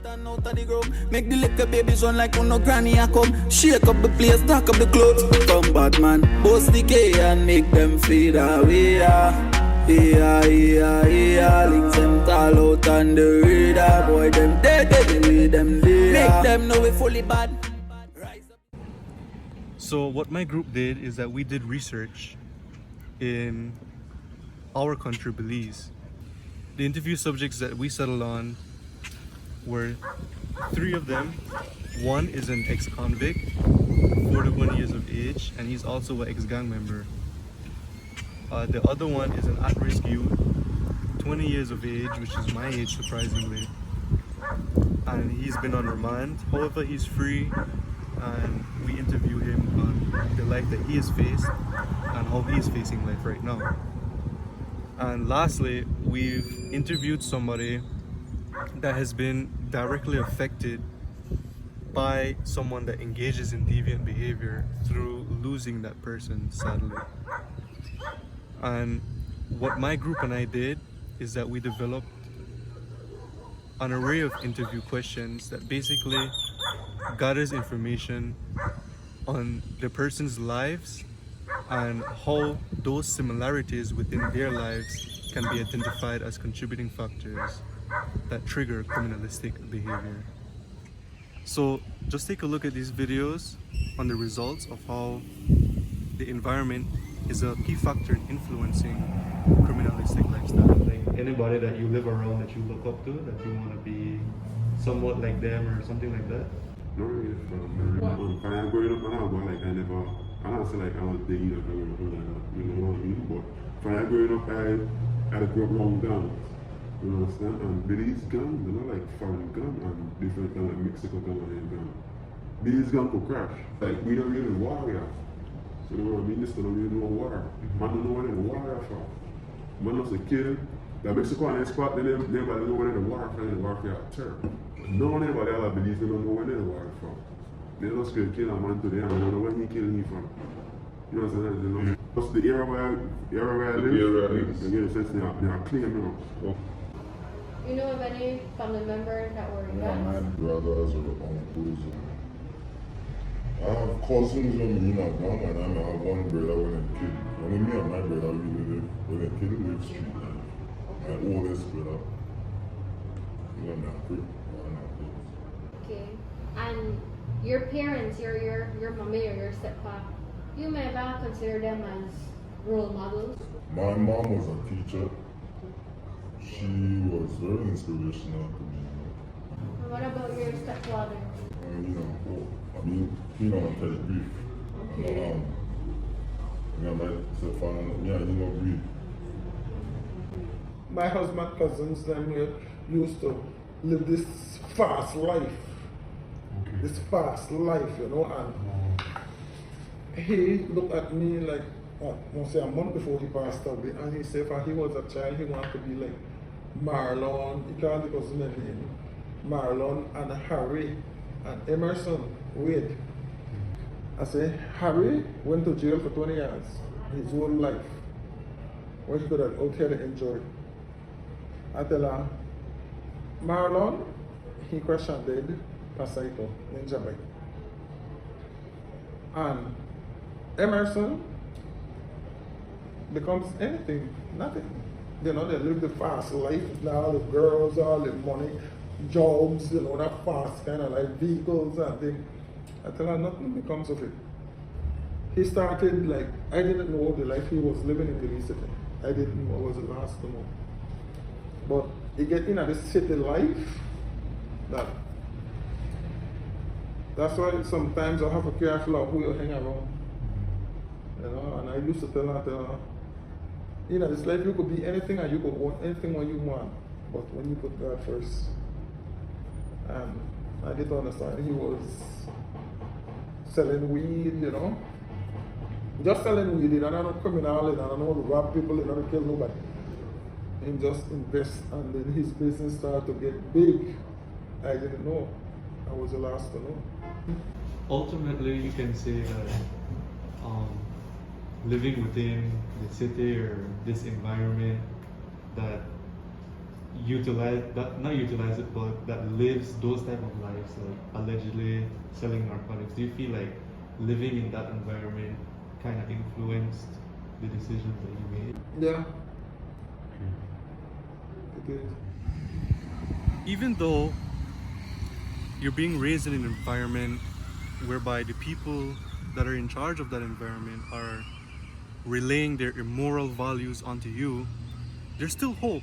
and out of the grove. Make the little babies run like when no granny a come. Shake up the place, dark up the clothes. Come bad man, bust the K and make them feel that we are. Links them call out on the radar. Boy, them dead, with them there. Make them know we fully bad. So what my group did is that we did research in our country, Belize. The interview subjects that we settled on were 3 of them. One is an ex-convict, 41 years of age, and he's also an ex-gang member. The other one is an at-risk youth, 20 years of age, which is my age surprisingly. And he's been on remand. However, he's free, and we interview him on the life that he has faced and how he is facing life right now. And lastly, we've interviewed somebody that has been directly affected by someone that engages in deviant behavior through losing that person, sadly. And what my group and I did is that we developed an array of interview questions that basically gathers information on the person's lives and how those similarities within their lives can be identified as contributing factors that trigger criminalistic behavior. So just take a look at these videos on the results of how the environment is a key factor in influencing criminalistic lifestyle. Like anybody that you live around that you look up to, that you want to be somewhat like them or something like that? Not really. When I growing up, I don't say like I was digging up or like that, but when I growing up, I grew up around guns. You understand? And Belize gun, they're not like foreign gun and different gun like Mexico gun and gun. Belize gun could crash. Like we don't really warrior. So you know what I mean? This don't really know war. Man don't know what in the warrior for. Man was a kid. The Mexico and spot they never know when the war for the warfare terror. No one anybody else believes they don't know when the war from. They just could kill a man today and they don't know when he killed him from. You know what I'm saying? They know. Just the era where I live, they get a sense they are clean now. You know of any family member that were in Yeah, gangs? my brothers or uncles. I have cousins in a gang and I have one brother when they kid. Only me and my brother really live when they kid live street life. My oldest brother. One and a half. Okay. And your parents, your mommy or your stepfather, you may have consider them as role models? My mom was a teacher. She was very inspirational to me. And what about your stepfather? He don't tell the grief. Okay. My stepfather, he don't grief. My husband cousins them used to live this fast life. This fast life, and he looked at me like, a month before he passed away, and he said if he was a child, he wanted to be like Marlon, he called the cousin name, Marlon and Harry and Emerson Wade. I say, Harry went to jail for 20 years, his whole life, where he could have out here to enjoy. I tell her, Marlon, he crashed and dead, Pasaito, in Jamaica. And Emerson becomes anything, nothing. They live the fast life, all the girls, all the money, jobs, that fast kind of like vehicles and things. I tell her nothing becomes of it. He started like, I didn't know the life he was living in Belize City. I didn't know, I was the last to know. But he get in at this city life, that's why sometimes I have to be careful of who you hang around. And I used to tell her, this life you could be anything and you could want anything when you want, but when you put God first. And I didn't understand. He was selling weed, Just selling weed, I don't know criminal, I don't know to rob people, I don't kill nobody. And just invest, and then his business started to get big. I didn't know. I was the last to know. Ultimately, you can say that living within the city or this environment, that utilize that, not utilize it, but that lives those type of lives, like allegedly selling narcotics. Do you feel like living in that environment kind of influenced the decisions that you made? Yeah. It is. Even though you're being raised in an environment whereby the people that are in charge of that environment are relaying their immoral values onto you, there's still hope.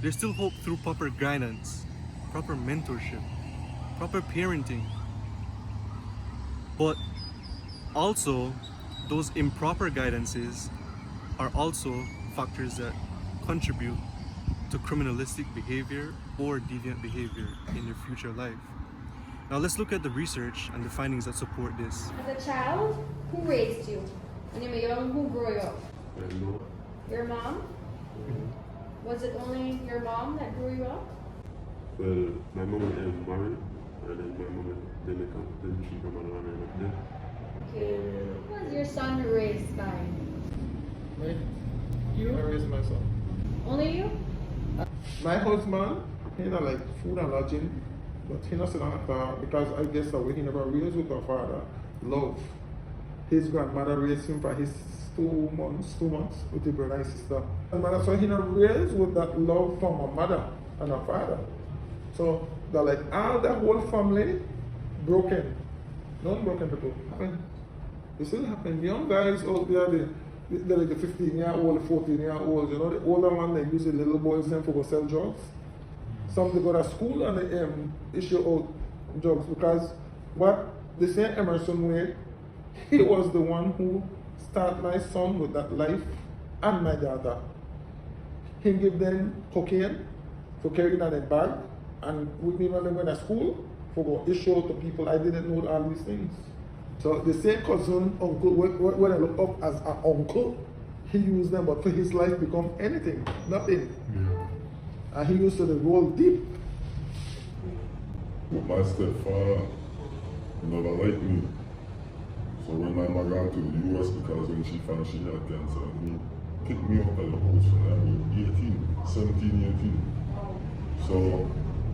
There's still hope through proper guidance, proper mentorship, proper parenting. But also, those improper guidances are also factors that contribute to criminalistic behavior or deviant behavior in your future life. Now let's look at the research and the findings that support this. As a child, who raised you? When you were young, who grew you up? And no, Your mom? Was it only your mom that grew you up? well, my mom was married, and then my mom was Jamaican, then she come along and up there. Okay. Who was your son raised by? Me? You? I raised my son. Only you? My husband, he not like food and lodging, but he not sit on a car because I guess the way he never raised with a father, love. His grandmother raised him for his 2 months with his brother and sister. And so he not raised with that love from a mother and a father. So that like all the whole family broken. Non-broken people happen. It still happen. Young guys out there, they're like the 15-year-old, 14-year-old, you know, the older one, they use the little boys them for go sell drugs. Some they go to school and they issue out drugs because what they say Emerson Wade, he was the one who started my son with that life and my daughter. He give them cocaine for carrying in a bag, and with me when they went to school, for go issue out to people. I didn't know all these things. So the same cousin, uncle, when I look up as an uncle, he used them, but for his life become anything, nothing. Yeah. And he used to roll deep. But my stepfather never liked me. So when my mother got to the US because when she found she had cancer, he kicked me out of the house when I was 17, 18. So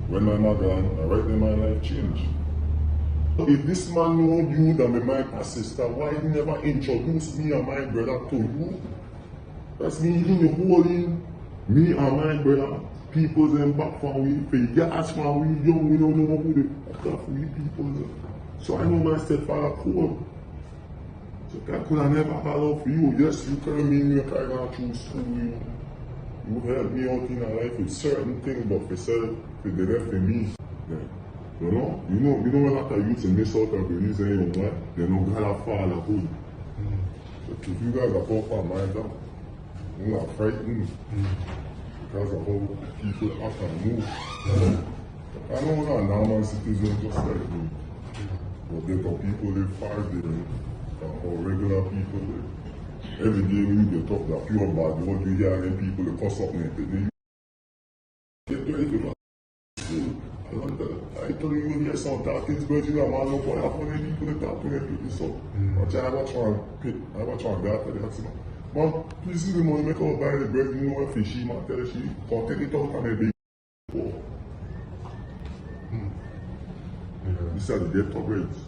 when my mother gone, right then my life changed. If this man know you that be my sister, why he never introduce me and my brother to you? That's me in the whole in me and my brother. People them back from we for gas from we young, we don't know who the stuff we people. So I know my stepfather cool. So I could have never allow for you. Yes, you can mean me carry on through school. You help me out in life with certain things, but for certain for the rest of me. Yeah. You know a lot of youths in this sort of Belize, you know what? They don't got a father hood. So if you guys are poor for my dog, you're not frightened because of how people act and move. I know I'm not a normal citizen just like me. But there are people live far different from how regular people live. Every day when you get up, that pure bad blood, you hear them people that cuss up and they get ready. I tell you, when you some talking, but you know, man, look what happened, people that talk to them, so I watch one guy for the accident. Man, please see the money, make out buy the bread, you know what fishy, man, tell she, come take it out and they big. These are the debt of breads.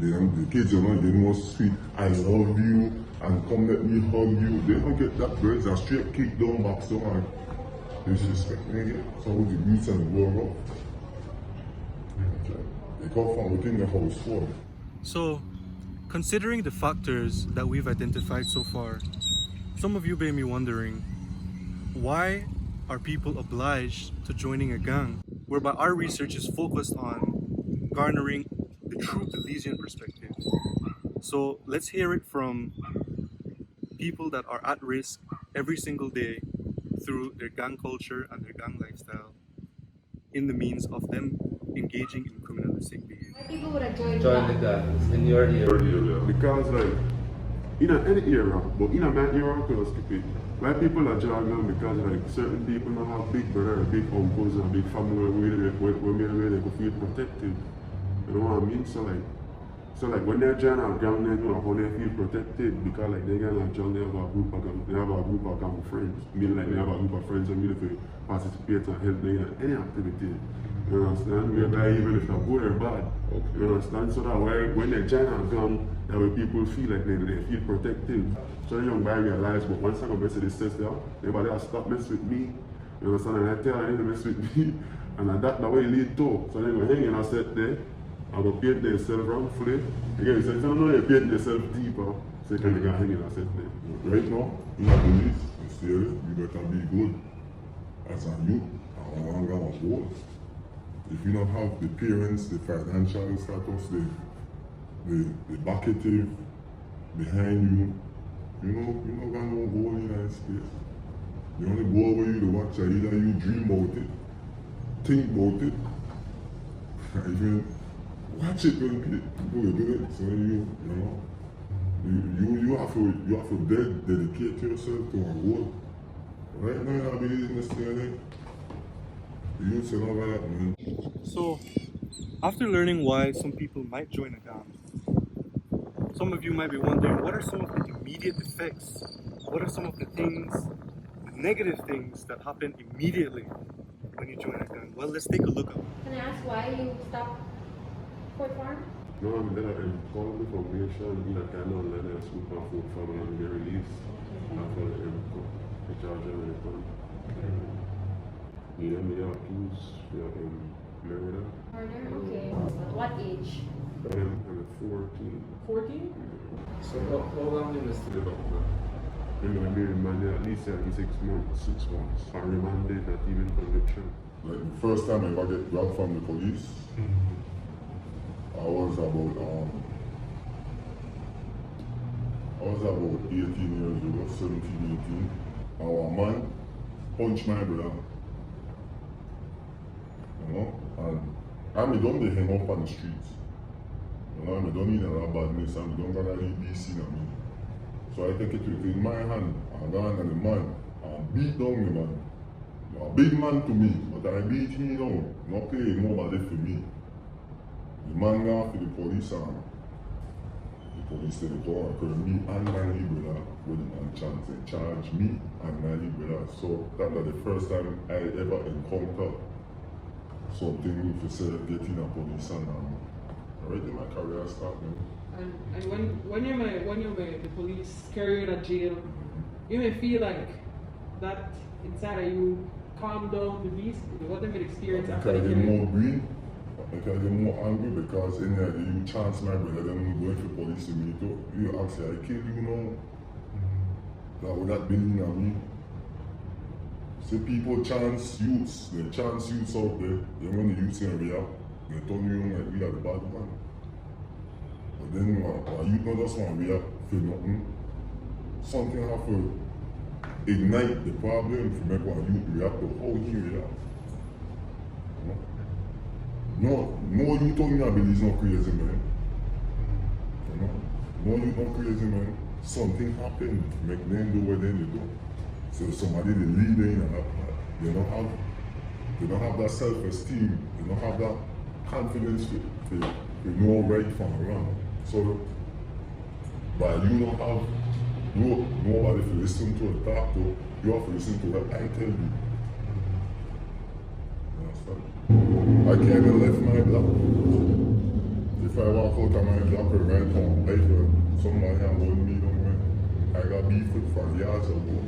The kids, you know, they know sweet, I love you, and come let me hug you. They don't get that bread and straight kick down back so hard. Disrespect me again. So with the youths and the world up. They come from within the house for. So, considering the factors that we've identified so far, some of you may be wondering, why are people obliged to joining a gang? Whereby our research is focused on garnering the true Belizean perspective. So let's hear it from people that are at risk every single day through their gang culture and their gang lifestyle in the means of them engaging in criminalistic behavior. Why people would have joined Join the that? gangs in your area. Because like, in any era, but in my era, because why people are joining because like certain people don't have big brother, big uncles, and big family where they could feel protected. You know what I mean? So like, So like when they're joining a gang, they know how they feel protected because like they get like John, they have a group of gang friends. Meaning like they have a group of friends and really to participate and help them in any activity. You understand? Whereby even if they're good or bad. Okay. You understand? So that when they join a gang, that way people feel like they feel protected. So the young boy realized, but once I go to this test there, everybody has stopped messing with me. You understand? And I tell them to mess with me. And that's the way it lead to. So they go hang in a set there. I go paint themselves wrongfully. Again, so you know they paint themselves deeper, so you can hang in a set there. Right now, in a police, you see it, you better be good as a youth, and one gang of goals. If you don't have the parents, the financial status, the bucketive behind you, you know gonna no goal in that space. The only goal where you to watch is either you dream about it, think about it, even watch it when people do it. So you have to dedicate yourself to a goal. Right now, I believe in this day, the youth say no that, man. So, after learning why some people might join a gang, some of you might be wondering, what are some of the immediate effects? What are some of the things, negative things that happen immediately when you join a gang? Well, let's take a look at it. Can I ask why you stopped Fort Farm? No, I'm there and call the foundation in a kind of online and swoop off with family and be released after the charge and everything. Yeah, me accused murder. Murder? Okay. At what age? I'm 14. 14? So how long did you stay up there? I'm going to be remanded at least 6 months. 6 months. And remanded, not even conviction. Like the first time I ever get grabbed from the police, I was about 18 years old, 17, 18. Our man punched my brother. You know, and I don't they hang up on the streets. You know, I don't need a badness and I don't got any BC in me. So I take it in my hand, I go on the man, and beat down the man. A big man to me, but I beat him down. Not pay nobody for me. The man got for the police and the police said they go and me and my little brother with the man chance they charge me and my little brother. So that was the first time I ever encountered something to say getting a police and already my career started. And when the police carry you to jail, you may feel like that inside of you calm down the beast. What have you experienced after Because the they're killing? more green, because they're more angry, because in there you chance my brother, then going for police to me too. You actually, I kill you now. That would not believe in me. See people chance youths, they chance youths out there, then when the youths in react, they turn you on like we are the bad man. But then when youth not just want to react for nothing, something have to ignite the problem to make one youth react to how he react. No youth on your Belize not crazy, man. You know? No youth not crazy, man. Something happened, make them do what they do. So somebody they lead in they don't have that self-esteem, they don't have that confidence to know right from wrong. So but you don't have nobody to listen to or talk to, you have to listen to what I tell you. You understand? I can't even left my block. If I walk out of my block or right home, like somebody and go me somewhere, I got beef with from yards ago.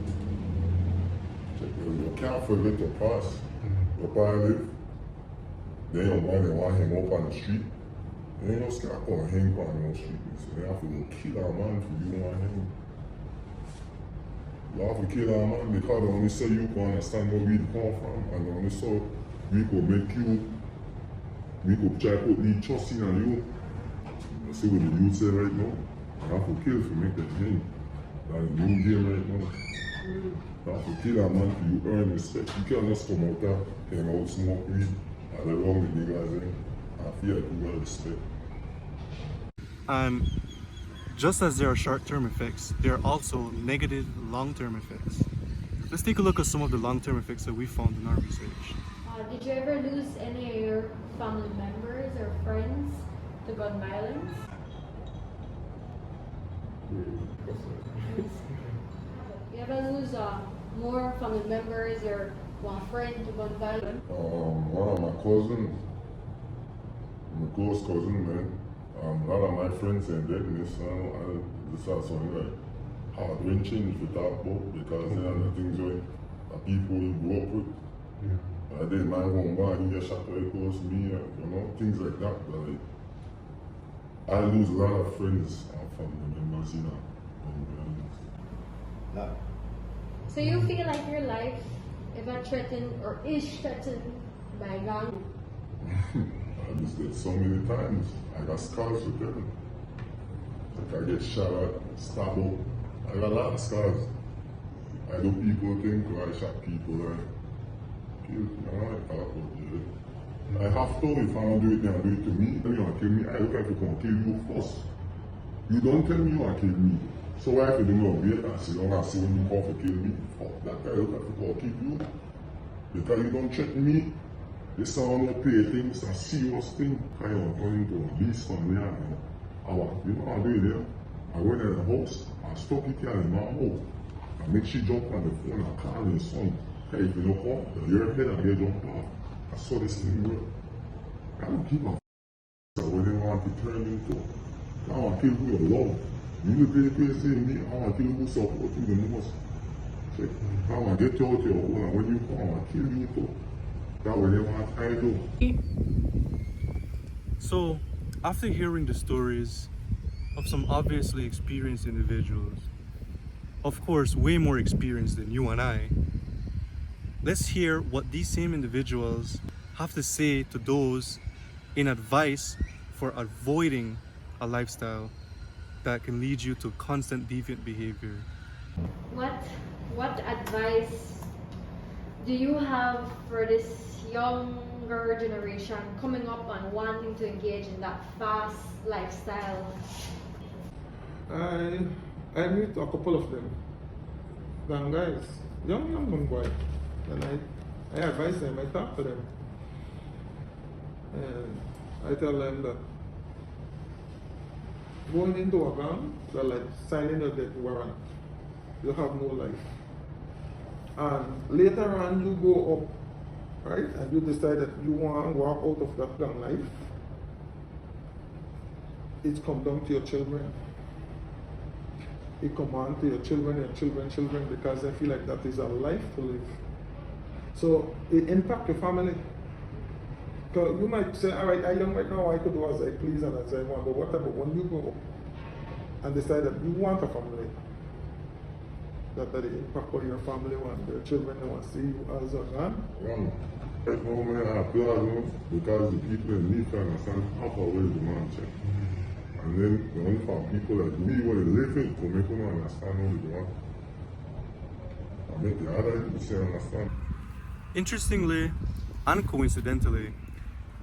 You can't forget your past. Your past live. Then your man, they want him up on the street. Then you just can't go and hang on the street. So you have to go kill our man for you want him. You have to kill our man because they only say you can understand where we come from, and they only so we could make you, we could try to put the trust in on you. You see what the youth say right now? You have to kill to make that thing. That's the new game right now. You have to kill a man for you earn respect. You can't just come out there, hang out, smoke weed, and around with niggas and feel like you got respect. And just as there are short-term effects, there are also negative long-term effects. Let's take a look at some of the long-term effects that we found in our research. Did you ever lose any of your family members or friends to gun violence? You ever lose more family members or one friend to one violence? One of my cousins, my close cousin, man. A lot of my friends ain't dead in this. I just have something like heart wrenching if you talk about because they are the things where people you grew up with. I didn't mind going back, he get shot very close to me, you know, things like that. But like, I lose a lot of friends from the members, you know. So you feel like your life ever threatened or is threatened by gang? I just did so many times. I got scars with them. Like I get shot at, stabbed up. I got a lot of scars. I do people think I shot people or kill. I don't like talk about it. I have to, if I don't do it, then do it to me. Then you want to kill me, I look like you can kill you first. You don't tell me you want to kill me. So why if you do not wait and see, don't see when you come to kill me? Fuck that guy, look like you can kill you. Because you don't threaten me. This sound not play things, a serious thing. I want to turn into a beast on me. I want, you know what I do there? I went in the house, I stuck it here in my house. I make she jump on the phone and call me son. Hey, if you don't come, your head and they jump off. I saw this thing work. I don't give a f*** what they want to turn into. I want to kill who you love. You look really crazy in me, I want to kill who support you the most. So, I want to get you out your hole and when you come, I want to kill you too. That's what they want I do. So, after hearing the stories of some obviously experienced individuals, of course way more experienced than you and I, let's hear what these same individuals have to say to those in advice for avoiding a lifestyle that can lead you to constant deviant behavior. What advice do you have for this younger generation coming up and wanting to engage in that fast lifestyle? I meet a couple of them, young guys, young boys, and I advise them, I talk to them, and I tell them that going into a gang, they're like signing a death warrant. You have no life. And later on you go up, right, and you decide that you want to walk out of that gang life. It comes down to your children. It comes on to your children and children, because they feel like that is a life to live. So it impacts your family. So you might say, all right, I'm young right now, I could do as I please and as I want, but what about when you go and decide that you want a family? That the impact on your family, when your children want to see you as a man? Right now, man, I applaud because the people in me can understand how far away the man check. And then the only for people like me, when they live it, to make them understand only the one. I make the other people understand. Interestingly and coincidentally,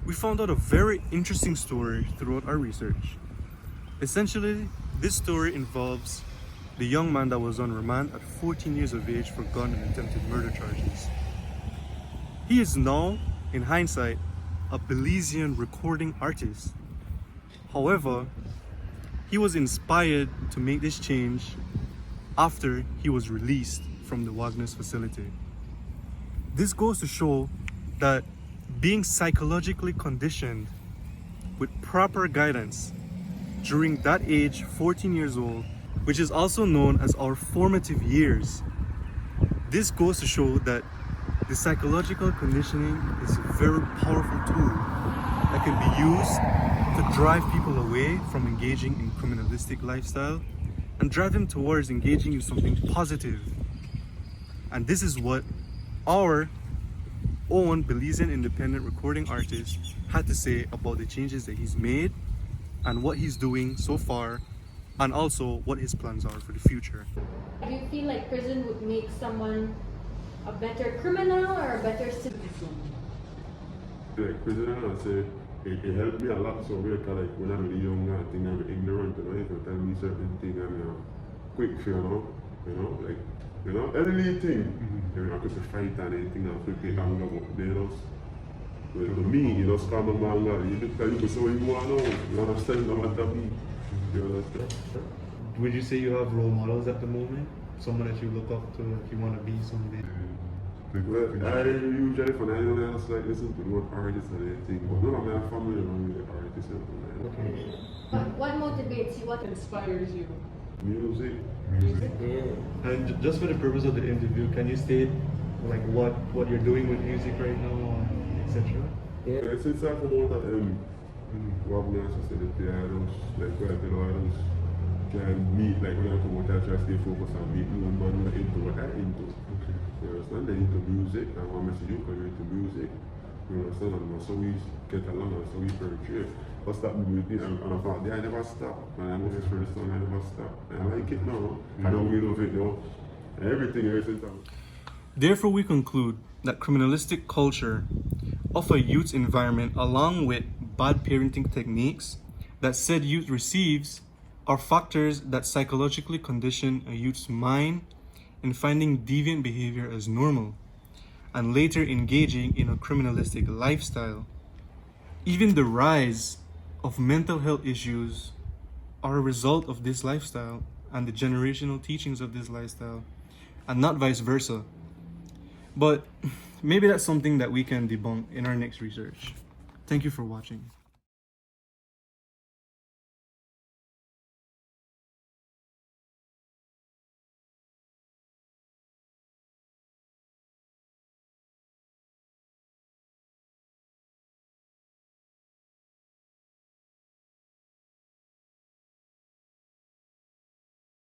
we found out a very interesting story throughout our research. Essentially, this story involves the young man that was on remand at 14 years of age for gun and attempted murder charges. He is now, in hindsight, a Belizean recording artist. However, he was inspired to make this change after he was released from the Wagner's facility. This goes to show that being psychologically conditioned with proper guidance during that age, 14 years old, which is also known as our formative years, this goes to show that the psychological conditioning is a very powerful tool that can be used to drive people away from engaging in criminalistic lifestyle and drive them towards engaging in something positive. And this is what our own Belizean independent recording artist had to say about the changes that he's made and what he's doing so far, and also what his plans are for the future. Do you feel like prison would make someone a better criminal or a better citizen? Like prison, I say it helped me a lot. So because like when I'm really young, I think I'm ignorant. You know, if you tell me certain things, I'm quick, like. You know, any little thing, you know, I could fight and anything, I could get anger, but they just, well, to me, you just come and anger, you just tell you, so you want to know, you understand no matter me, you understand? would you say you have role models at the moment? Someone that you look up to, if you want to be someday? Well, I usually when I don't else like listen to what artists and anything, but none of my family around me are artists. Okay. What motivates you? What Inspires you? Music. And just for the purpose of the interview, can you state like what you're doing with music right now, etc.? Since I come out of what we also said, the pianos, like where I don't can meet, like when I come out, I try to stay focused on meeting one man into what I'm into. Okay. You understand? They're into music, and one message you come into music. You understand? And so we get along, and so we portray. But stop me with it, and I thought, I never stop. And I know this for the song, I never stop. And I like it now. I don't really love it though. And everything ever since I'm. Therefore, we conclude that criminalistic culture of a youth environment, along with bad parenting techniques that said youth receives, are factors that psychologically condition a youth's mind in finding deviant behavior as normal, and later engaging in a criminalistic lifestyle. Even the rise of mental health issues are a result of this lifestyle and the generational teachings of this lifestyle, and not vice versa. But maybe that's something that we can debunk in our next research. Thank you for watching.